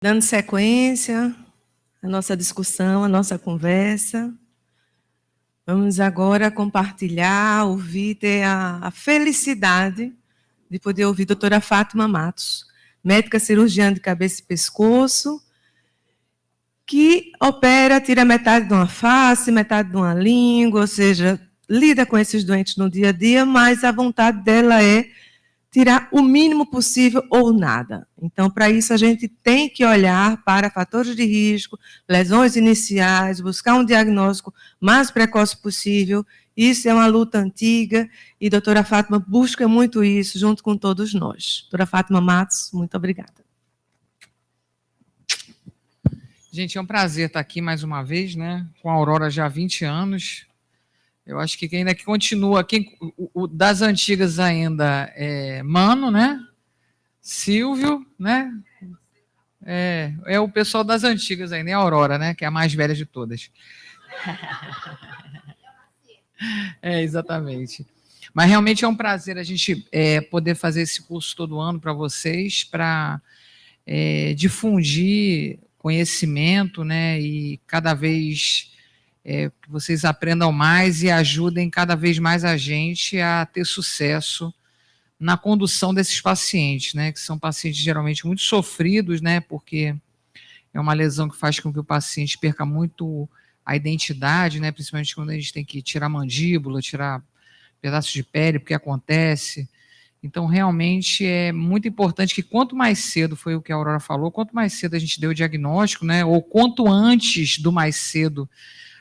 Dando sequência à nossa discussão, à nossa conversa, vamos agora compartilhar, ouvir, ter a felicidade de poder ouvir a doutora Fátima Matos, médica cirurgiã de cabeça e pescoço, que opera, tira metade de uma face, metade de uma língua, ou seja, lida com esses doentes no dia a dia, mas a vontade dela é tirar o mínimo possível ou nada. Então, para isso, a gente tem que olhar para fatores de risco, lesões iniciais, buscar um diagnóstico mais precoce possível. Isso é uma luta antiga e a doutora Fátima busca muito isso junto com todos nós. Doutora Fátima Matos, muito obrigada. Gente, é um prazer estar aqui mais uma vez, né? Com a Aurora já há 20 anos. Eu acho que quem ainda continua, o das antigas ainda é Mano, né? Silvio, né? É o pessoal das antigas ainda, é a Aurora, né? Que é a mais velha de todas. Exatamente. Mas realmente é um prazer a gente poder fazer esse curso todo ano para vocês, para difundir conhecimento, né? E cada vez que vocês aprendam mais e ajudem cada vez mais a gente a ter sucesso na condução desses pacientes, né, que são pacientes geralmente muito sofridos, né, porque é uma lesão que faz com que o paciente perca muito a identidade, né, principalmente quando a gente tem que tirar mandíbula, tirar pedaços de pele, porque acontece. Então, realmente, é muito importante que quanto mais cedo, foi o que a Aurora falou, quanto mais cedo a gente deu o diagnóstico, né, ou quanto antes do mais cedo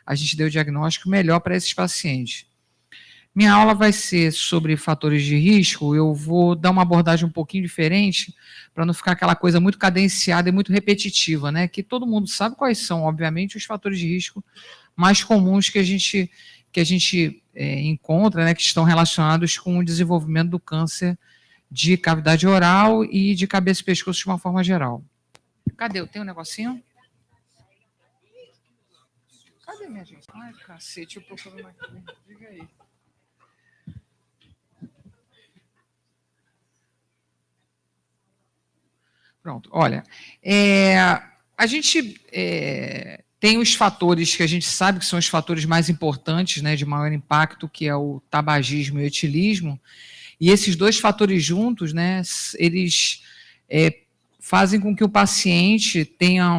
a gente deu o diagnóstico, melhor para esses pacientes. Minha aula vai ser sobre fatores de risco, eu vou dar uma abordagem um pouquinho diferente, para não ficar aquela coisa muito cadenciada e muito repetitiva, né? Que todo mundo sabe quais são, obviamente, os fatores de risco mais comuns que a gente encontra, né? Que estão relacionados com o desenvolvimento do câncer de cavidade oral e de cabeça e pescoço de uma forma geral. Cadê? Tem um negocinho? Cadê, minha gente? Ai, cacete, eu procuro aqui. Diga aí. Pronto, olha, a gente tem os fatores que a gente sabe que são os fatores mais importantes, né, de maior impacto, que é o tabagismo e o etilismo, e esses dois fatores juntos, né, eles fazem com que o paciente tenha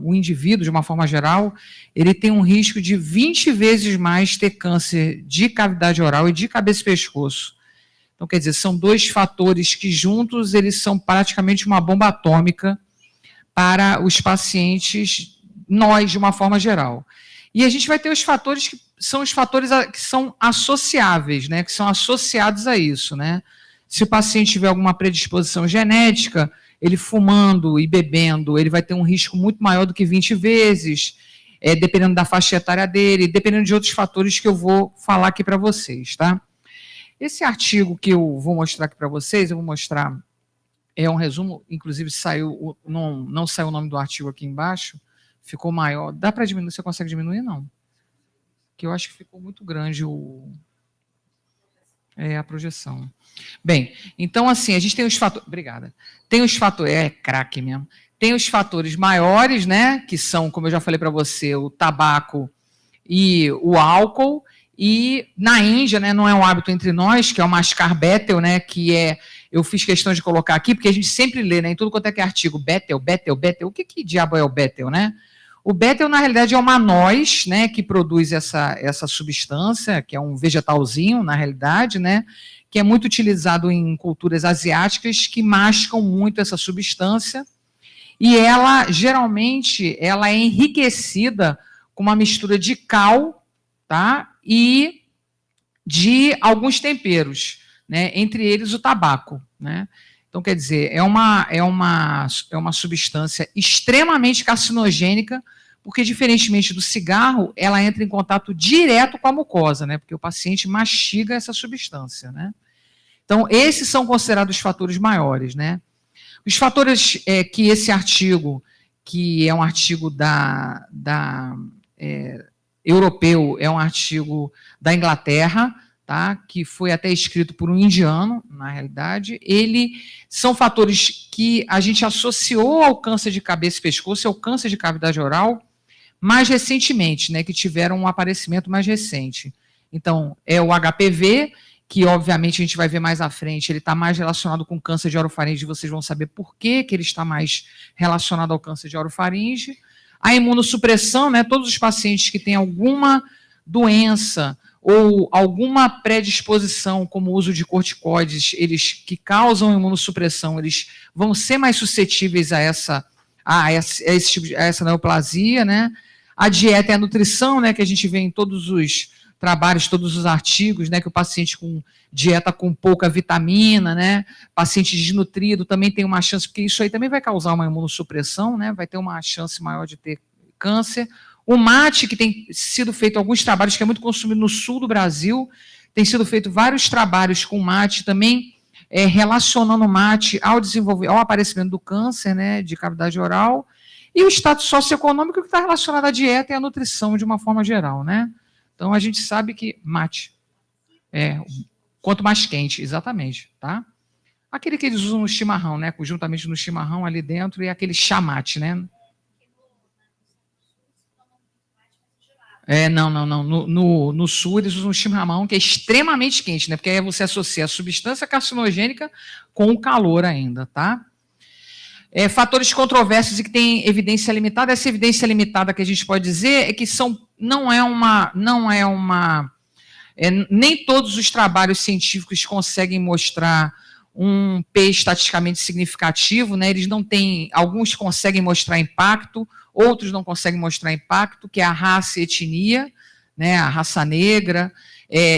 o indivíduo, de uma forma geral, ele tem um risco de 20 vezes mais ter câncer de cavidade oral e de cabeça e pescoço. Então, quer dizer, são dois fatores que juntos eles são praticamente uma bomba atômica para os pacientes, nós, de uma forma geral. E a gente vai ter os fatores que são associáveis, né, que são associados a isso, né? Se o paciente tiver alguma predisposição genética, ele fumando e bebendo, ele vai ter um risco muito maior do que 20 vezes, dependendo da faixa etária dele, dependendo de outros fatores que eu vou falar aqui para vocês, tá? Esse artigo que eu vou mostrar aqui para vocês, eu vou mostrar, é um resumo, inclusive saiu, não saiu o nome do artigo aqui embaixo, ficou maior. Dá para diminuir? Você consegue diminuir? Não. Que eu acho que ficou muito grande a projeção. Bem, então assim, a gente tem os fatores... Obrigada. Tem os fatores... craque mesmo. Tem os fatores maiores, né, que são, como eu já falei para você, o tabaco e o álcool. E na Índia, né, não é um hábito entre nós, que é o mascar Betel, né, que eu fiz questão de colocar aqui, porque a gente sempre lê, né, em tudo quanto é artigo, Betel, Betel, Betel. O que diabo é o Betel, né? O Betel, na realidade, é uma noz, né, que produz essa substância, que é um vegetalzinho, na realidade, né, que é muito utilizado em culturas asiáticas que mascam muito essa substância, e ela, geralmente, ela é enriquecida com uma mistura de cal, tá, e de alguns temperos, né, entre eles o tabaco, né. Então, quer dizer, é uma substância extremamente carcinogênica, porque, diferentemente do cigarro, ela entra em contato direto com a mucosa, né, porque o paciente mastiga essa substância, né. Então, esses são considerados os fatores maiores, né. Os fatores que esse artigo, que é um artigo europeu, é um artigo da Inglaterra, tá? Que foi até escrito por um indiano, na realidade. São fatores que a gente associou ao câncer de cabeça e pescoço, ao câncer de cavidade oral, mais recentemente, né? Que tiveram um aparecimento mais recente. Então, é o HPV, que obviamente a gente vai ver mais à frente, ele está mais relacionado com câncer de orofaringe, vocês vão saber por que ele está mais relacionado ao câncer de orofaringe. A imunossupressão, né, todos os pacientes que têm alguma doença ou alguma predisposição, como o uso de corticoides, eles que causam imunossupressão, eles vão ser mais suscetíveis a essa neoplasia, né? A dieta e a nutrição, né, que a gente vê em todos os trabalhos, todos os artigos, né, que o paciente com dieta com pouca vitamina, né, paciente desnutrido também tem uma chance, porque isso aí também vai causar uma imunossupressão, né, vai ter uma chance maior de ter câncer. O mate, que tem sido feito alguns trabalhos, que é muito consumido no sul do Brasil, tem sido feito vários trabalhos com mate também, relacionando o mate ao aparecimento do câncer, né, de cavidade oral, e o status socioeconômico que está relacionado à dieta e à nutrição de uma forma geral, né. Então, a gente sabe que mate, quanto mais quente, exatamente, tá? Aquele que eles usam no chimarrão, né? Juntamente no chimarrão ali dentro, e aquele chamate, né? Não. No sul, eles usam chimarrão, que é extremamente quente, né? Porque aí você associa a substância carcinogênica com o calor ainda, tá? Fatores controversos e que têm evidência limitada. Essa evidência limitada que a gente pode dizer é que nem todos os trabalhos científicos conseguem mostrar um P estatisticamente significativo, né? Eles não têm, alguns conseguem mostrar impacto, outros não conseguem mostrar impacto, que é a raça e etnia, né? A raça negra,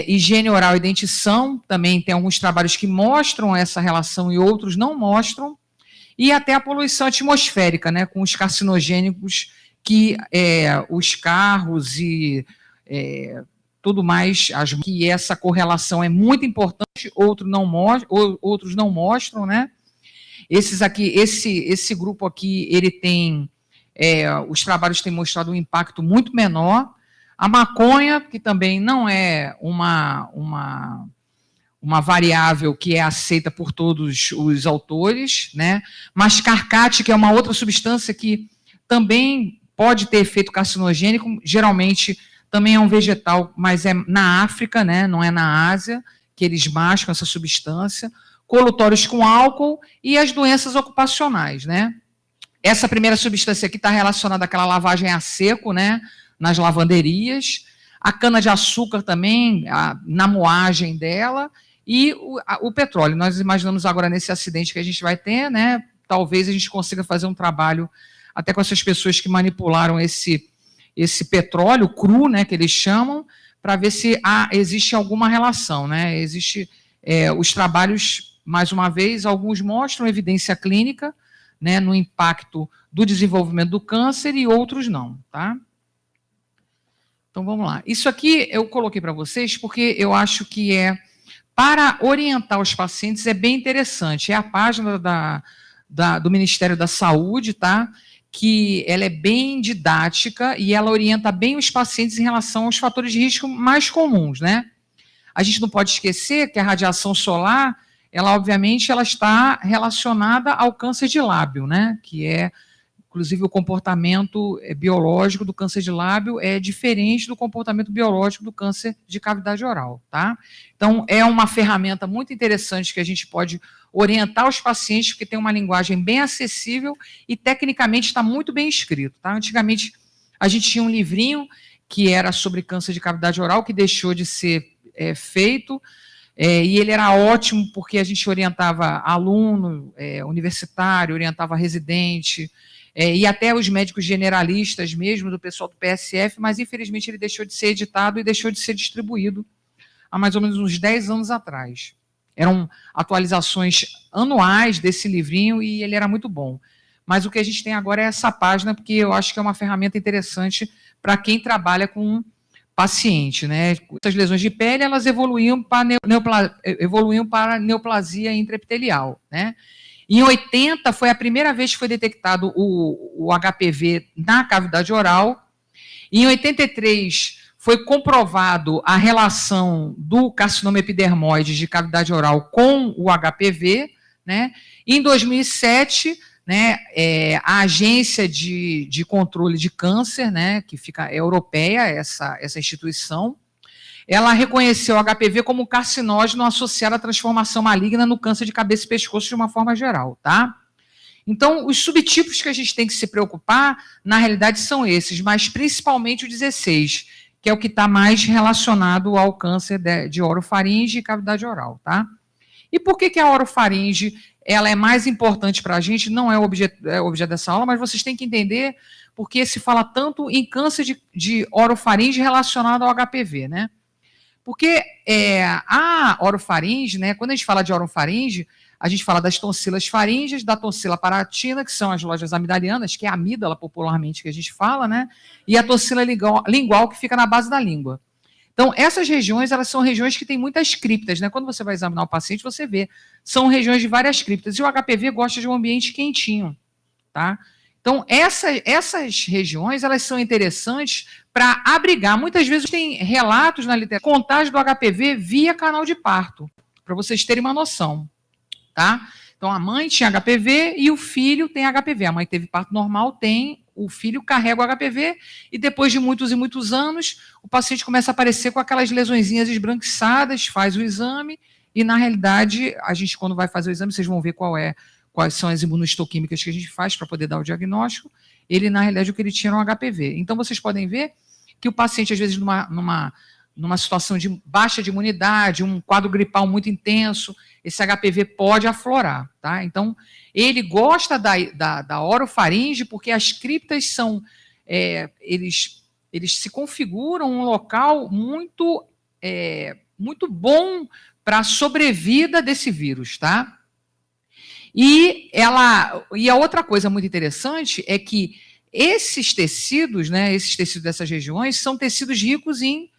higiene oral e dentição, também tem alguns trabalhos que mostram essa relação e outros não mostram, e até a poluição atmosférica, né? Com os carcinogênicos que os carros e tudo mais, que essa correlação é muito importante, outros não mostram, né? Esse grupo aqui, ele tem, os trabalhos têm mostrado um impacto muito menor. A maconha, que também não é uma variável que é aceita por todos os autores, né? Mas carcate, que é uma outra substância que também pode ter efeito carcinogênico, geralmente também é um vegetal, mas é na África, né? Não é na Ásia, que eles mascam essa substância. Colutórios com álcool e as doenças ocupacionais, né? Essa primeira substância aqui está relacionada àquela lavagem a seco, né? Nas lavanderias. A cana-de-açúcar também, na moagem dela. E o petróleo. Nós imaginamos agora nesse acidente que a gente vai ter, né? Talvez a gente consiga fazer um trabalho até com essas pessoas que manipularam esse petróleo cru, né, que eles chamam, para ver se existe alguma relação, né? Existe os trabalhos, mais uma vez, alguns mostram evidência clínica, né, no impacto do desenvolvimento do câncer e outros não, tá? Então vamos lá. Isso aqui eu coloquei para vocês porque eu acho que para orientar os pacientes é bem interessante. É a página do Ministério da Saúde, tá? Que ela é bem didática e ela orienta bem os pacientes em relação aos fatores de risco mais comuns, né? A gente não pode esquecer que a radiação solar, ela obviamente ela está relacionada ao câncer de lábio, né? Que inclusive o comportamento biológico do câncer de lábio é diferente do comportamento biológico do câncer de cavidade oral, tá? Então, é uma ferramenta muito interessante que a gente pode orientar os pacientes, porque tem uma linguagem bem acessível e tecnicamente está muito bem escrito, tá? Antigamente, a gente tinha um livrinho que era sobre câncer de cavidade oral, que deixou de ser feito, e ele era ótimo porque a gente orientava aluno universitário, orientava residente, e até os médicos generalistas mesmo, do pessoal do PSF, mas infelizmente ele deixou de ser editado e deixou de ser distribuído há mais ou menos uns 10 anos atrás. Eram atualizações anuais desse livrinho e ele era muito bom. Mas o que a gente tem agora é essa página, porque eu acho que é uma ferramenta interessante para quem trabalha com paciente, né? Essas lesões de pele, elas evoluíam para neoplasia intraepitelial, né? Em 80, foi a primeira vez que foi detectado o HPV na cavidade oral. Em 83, foi comprovado a relação do carcinoma epidermoide de cavidade oral com o HPV, né? Em 2007, né, a Agência de Controle de Câncer, né, que fica europeia, essa instituição, ela reconheceu o HPV como carcinógeno associado à transformação maligna no câncer de cabeça e pescoço de uma forma geral, tá? Então, os subtipos que a gente tem que se preocupar, na realidade, são esses, mas principalmente o 16, que é o que está mais relacionado ao câncer de orofaringe e cavidade oral, tá? E por que a orofaringe ela é mais importante para a gente? Não é o objeto dessa aula, mas vocês têm que entender porque se fala tanto em câncer de orofaringe relacionado ao HPV, né? Porque a orofaringe, né, quando a gente fala de orofaringe, a gente fala das tonsilas faríngeas, da tonsila paratina, que são as lojas amidalianas, que é a amígdala popularmente que a gente fala, né? E a tonsila lingual, que fica na base da língua. Então, essas regiões, elas são regiões que têm muitas criptas, né? Quando você vai examinar o paciente, você vê, são regiões de várias criptas. E o HPV gosta de um ambiente quentinho, tá? Então, essas regiões, elas são interessantes para abrigar. Muitas vezes tem relatos na literatura, contágio do HPV via canal de parto, para vocês terem uma noção, tá? Então, a mãe tinha HPV e o filho tem HPV. A mãe teve parto normal, o filho carrega o HPV e depois de muitos e muitos anos, o paciente começa a aparecer com aquelas lesõezinhas esbranquiçadas, faz o exame e, na realidade, a gente, quando vai fazer o exame, vocês vão ver quais são as imunohistoquímicas que a gente faz para poder dar o diagnóstico. Ele, na realidade, o que ele tinha era um HPV. Então, vocês podem ver que o paciente, às vezes, numa situação de baixa de imunidade, um quadro gripal muito intenso, esse HPV pode aflorar, tá? Então, ele gosta da orofaringe porque as criptas são, eles se configuram um local muito bom para a sobrevida desse vírus, tá? E a outra coisa muito interessante é que esses tecidos, né, esses tecidos dessas regiões, são tecidos ricos em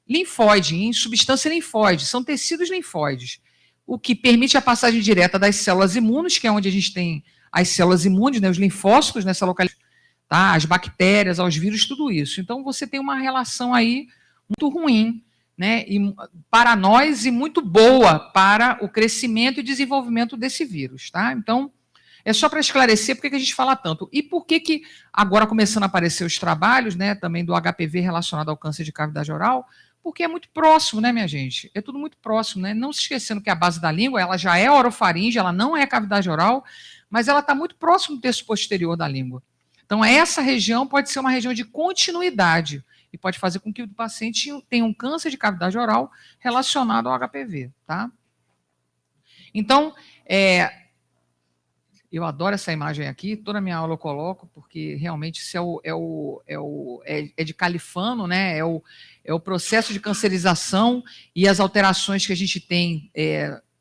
linfóide, em substância linfóide, são tecidos linfóides, o que permite a passagem direta das células imunes, que é onde a gente tem as células imunes, né, os linfócitos nessa localidade, tá, as bactérias, aos vírus, tudo isso. Então, você tem uma relação aí muito ruim, né, para nós e muito boa para o crescimento e desenvolvimento desse vírus, tá? Então, é só para esclarecer por que a gente fala tanto. E por que agora começando a aparecer os trabalhos, né, também do HPV relacionado ao câncer de cavidade oral, porque é muito próximo, né, minha gente? É tudo muito próximo, né? Não se esquecendo que a base da língua, ela já é orofaringe, ela não é cavidade oral, mas ela está muito próximo do terço posterior da língua. Então, essa região pode ser uma região de continuidade e pode fazer com que o paciente tenha um câncer de cavidade oral relacionado ao HPV, tá? Então, eu adoro essa imagem aqui, toda a minha aula eu coloco, porque realmente isso é de Califano, né? É o processo de cancerização e as alterações que a gente tem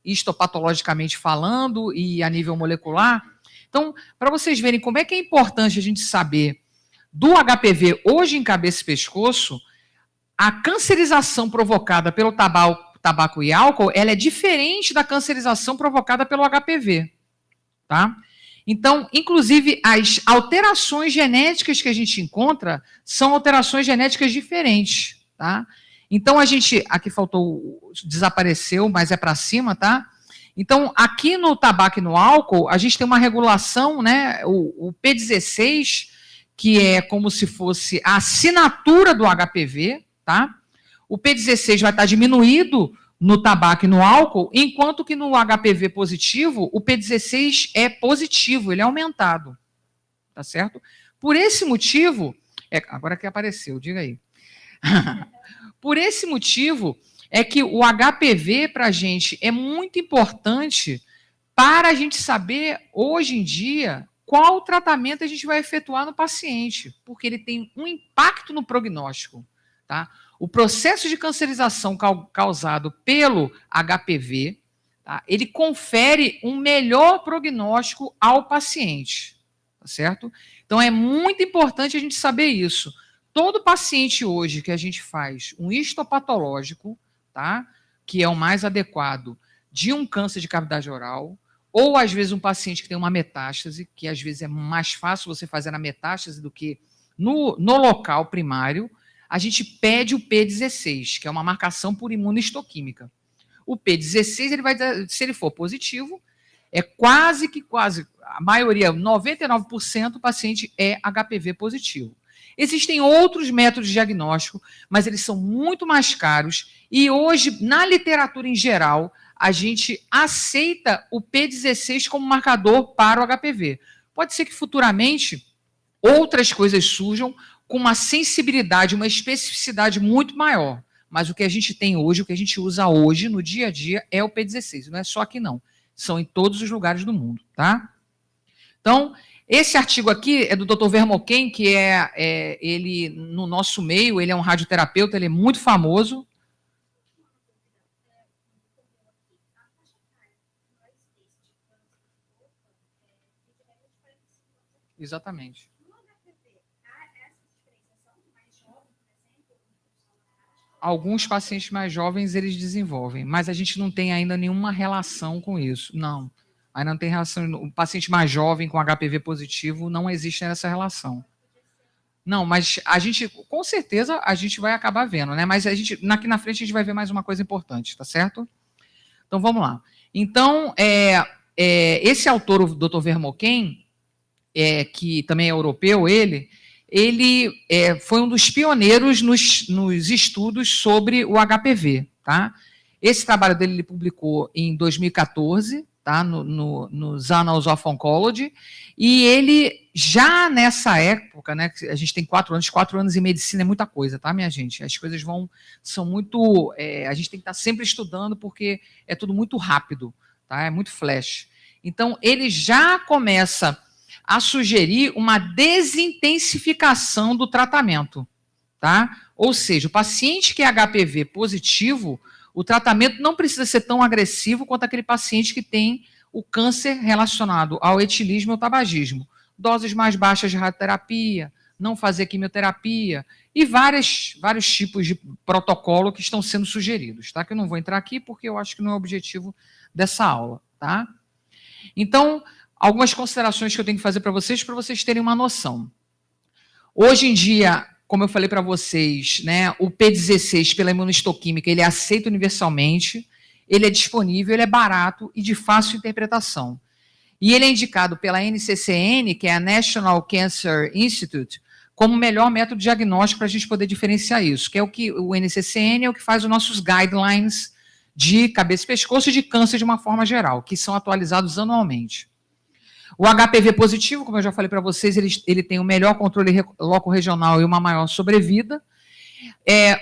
histopatologicamente falando e a nível molecular. Então, para vocês verem como é que é importante a gente saber do HPV hoje em cabeça e pescoço, a cancerização provocada pelo tabaco e álcool, ela é diferente da cancerização provocada pelo HPV, tá? Então, inclusive, as alterações genéticas que a gente encontra são alterações genéticas diferentes, tá? Então, aqui desapareceu, mas é para cima, tá? Então, aqui no tabaco e no álcool, a gente tem uma regulação, né, o P16, que é como se fosse a assinatura do HPV, tá? O P16 vai estar diminuído no tabaco e no álcool, enquanto que no HPV positivo, o P16 é positivo, ele é aumentado, tá certo? Por esse motivo, agora que apareceu, diga aí. Por esse motivo, é que o HPV para a gente é muito importante para a gente saber, hoje em dia, qual tratamento a gente vai efetuar no paciente, porque ele tem um impacto no prognóstico, tá? O processo de cancerização causado pelo HPV, tá, ele confere um melhor prognóstico ao paciente, tá certo? Então, é muito importante a gente saber isso. Todo paciente hoje que a gente faz um histopatológico, tá, que é o mais adequado de um câncer de cavidade oral, ou, às vezes, um paciente que tem uma metástase, que, às vezes, é mais fácil você fazer na metástase do que no local primário, a gente pede o P16, que é uma marcação por imunohistoquímica. O P16, ele vai, se ele for positivo, é quase, a maioria, 99% do paciente é HPV positivo. Existem outros métodos de diagnóstico, mas eles são muito mais caros e hoje, na literatura em geral, a gente aceita o P16 como marcador para o HPV. Pode ser que futuramente outras coisas surjam com uma sensibilidade, uma especificidade muito maior. Mas o que a gente tem hoje, o que a gente usa hoje no dia a dia é o P16. Não é só aqui, não. São em todos os lugares do mundo, tá? Então, esse artigo aqui é do Dr. Vermoken, que ele, no nosso meio, ele é um radioterapeuta, ele é muito famoso. Exatamente. Alguns pacientes mais jovens, eles desenvolvem, mas a gente não tem ainda nenhuma relação com isso. Não, ainda não tem relação. O paciente mais jovem com HPV positivo, não existe essa relação. Não, mas a gente, com certeza, a gente vai acabar vendo, né? Mas a gente, aqui na frente, a gente vai ver mais uma coisa importante, tá certo? Então, vamos lá. Então, esse autor, o Dr. Vermoken, que também é europeu, ele foi um dos pioneiros nos estudos sobre o HPV, tá? Esse trabalho dele ele publicou em 2014, tá? Nos Annals of Oncology, e ele, já nessa época, né, a gente tem 4 anos em medicina é muita coisa, tá, minha gente? As coisas são muito, a gente tem que estar sempre estudando, porque é tudo muito rápido, tá? É muito flash. Então, ele já começa a sugerir uma desintensificação do tratamento, tá? Ou seja, o paciente que é HPV positivo, o tratamento não precisa ser tão agressivo quanto aquele paciente que tem o câncer relacionado ao etilismo ou tabagismo. Doses mais baixas de radioterapia, não fazer quimioterapia e vários tipos de protocolo que estão sendo sugeridos, tá? Que eu não vou entrar aqui porque eu acho que não é o objetivo dessa aula, tá? Então, algumas considerações que eu tenho que fazer para vocês terem uma noção. Hoje em dia, como eu falei para vocês, né, o P16 pela imunohistoquímica, ele é aceito universalmente, ele é disponível, ele é barato e de fácil interpretação. E ele é indicado pela NCCN, que é a National Cancer Institute, como o melhor método diagnóstico para a gente poder diferenciar isso, que é o NCCN é o que faz os nossos guidelines de cabeça e pescoço e de câncer de uma forma geral, que são atualizados anualmente. O HPV positivo, como eu já falei para vocês, ele tem o melhor controle loco-regional e uma maior sobrevida.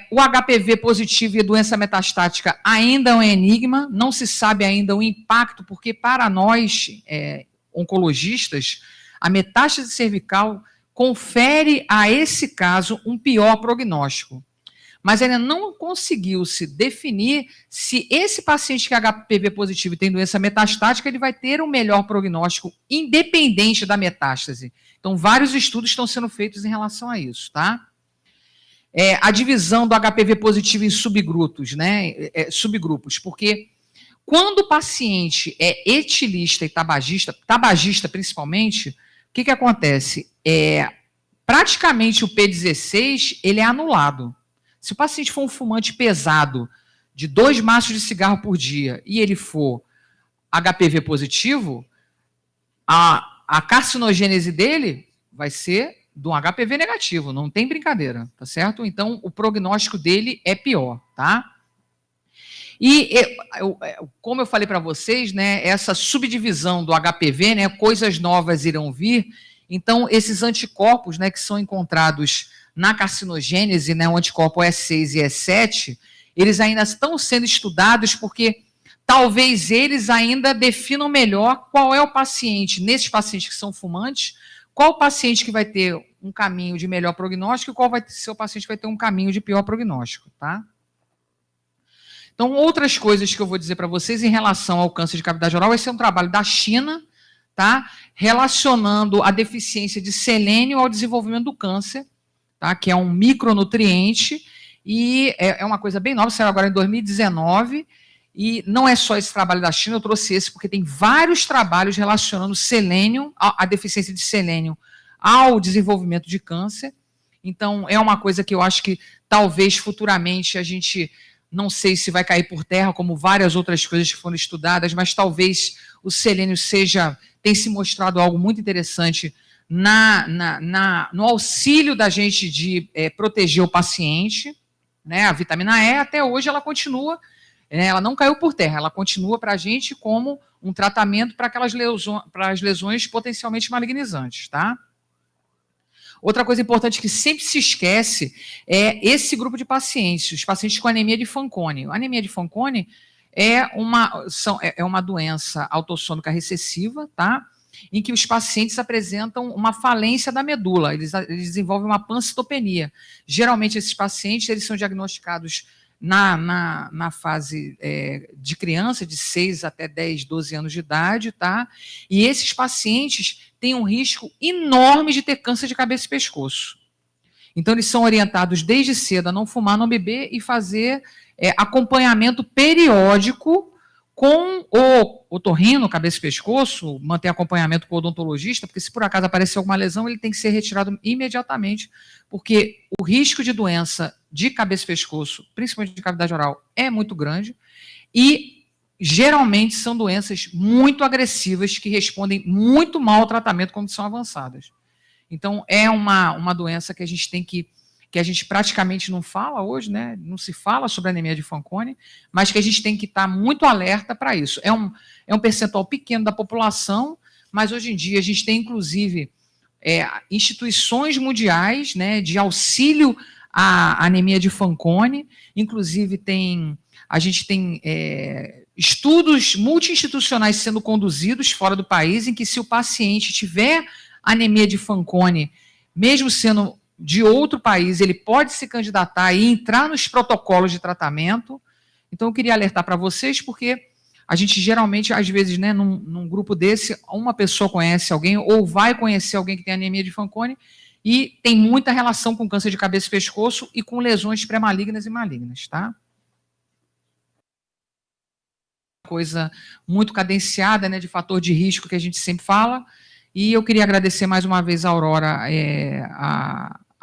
O HPV positivo e doença metastática ainda é um enigma, não se sabe ainda o impacto, porque para nós, oncologistas, a metástase cervical confere a esse caso um pior prognóstico. Mas ainda não conseguiu se definir se esse paciente que é HPV positivo e tem doença metastática, ele vai ter um melhor prognóstico independente da metástase. Então, vários estudos estão sendo feitos em relação a isso, tá? A divisão do HPV positivo em subgrupos, né? Subgrupos, porque quando o paciente é etilista e tabagista principalmente, o que acontece? Praticamente o P16, ele é anulado. Se o paciente for um fumante pesado, de 2 maços de cigarro por dia, e ele for HPV positivo, a carcinogênese dele vai ser de um HPV negativo, não tem brincadeira, tá certo? Então, o prognóstico dele é pior, tá? E, como eu falei para vocês, né, essa subdivisão do HPV, né, coisas novas irão vir, então, esses anticorpos, né, que são encontrados na carcinogênese, né, o anticorpo E6 e E7, eles ainda estão sendo estudados porque talvez eles ainda definam melhor qual é o paciente, nesses pacientes que são fumantes, qual o paciente que vai ter um caminho de melhor prognóstico e qual vai ser o paciente que vai ter um caminho de pior prognóstico, tá? Então, outras coisas que eu vou dizer para vocês em relação ao câncer de cavidade oral, esse é um trabalho da China, tá? Relacionando a deficiência de selênio ao desenvolvimento do câncer, tá? Que é um micronutriente, e é uma coisa bem nova, saiu agora em 2019, e não é só esse trabalho da China, eu trouxe esse porque tem vários trabalhos relacionando selênio, a deficiência de selênio ao desenvolvimento de câncer, Então, é uma coisa que eu acho que talvez futuramente a gente, não sei se vai cair por terra, como várias outras coisas que foram estudadas, mas talvez o selênio tem se mostrado algo muito interessante no auxílio da gente de proteger o paciente, né? A vitamina E, até hoje, ela continua, ela não caiu por terra, ela continua para a gente como um tratamento para aquelas lesões potencialmente malignizantes, tá? Outra coisa importante que sempre se esquece é esse grupo de pacientes, os pacientes com anemia de Fanconi. A anemia de Fanconi é uma doença autossômica recessiva, tá? Em que os pacientes apresentam uma falência da medula, eles desenvolvem uma pancitopenia. Geralmente, esses pacientes eles são diagnosticados na fase de criança, de 6 até 10, 12 anos de idade, tá? E esses pacientes têm um risco enorme de ter câncer de cabeça e pescoço. Então, eles são orientados desde cedo a não fumar, não beber e fazer acompanhamento periódico com o otorrino, cabeça e pescoço, manter acompanhamento com o odontologista, porque se por acaso aparecer alguma lesão, ele tem que ser retirado imediatamente, porque o risco de doença de cabeça e pescoço, principalmente de cavidade oral, é muito grande e geralmente são doenças muito agressivas que respondem muito mal ao tratamento quando são avançadas. Então, é uma doença que a gente tem que a gente praticamente não fala hoje, né? Não se fala sobre a anemia de Fanconi, mas que a gente tem que estar muito alerta para isso. É um percentual pequeno da população, mas hoje em dia a gente tem, inclusive, instituições mundiais, né, de auxílio à anemia de Fanconi, inclusive a gente tem estudos multi-institucionais sendo conduzidos fora do país, em que se o paciente tiver anemia de Fanconi, mesmo sendo de outro país, ele pode se candidatar e entrar nos protocolos de tratamento. Então, eu queria alertar para vocês, porque a gente geralmente, às vezes, né, num grupo desse, uma pessoa conhece alguém ou vai conhecer alguém que tem anemia de Fanconi e tem muita relação com câncer de cabeça e pescoço e com lesões pré-malignas e malignas, tá? Coisa muito cadenciada, né, de fator de risco que a gente sempre fala. E eu queria agradecer mais uma vez a Aurora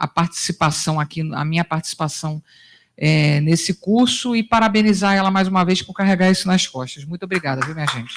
a participação aqui, a minha participação nesse curso e parabenizar ela mais uma vez por carregar isso nas costas. Muito obrigada, viu, minha gente?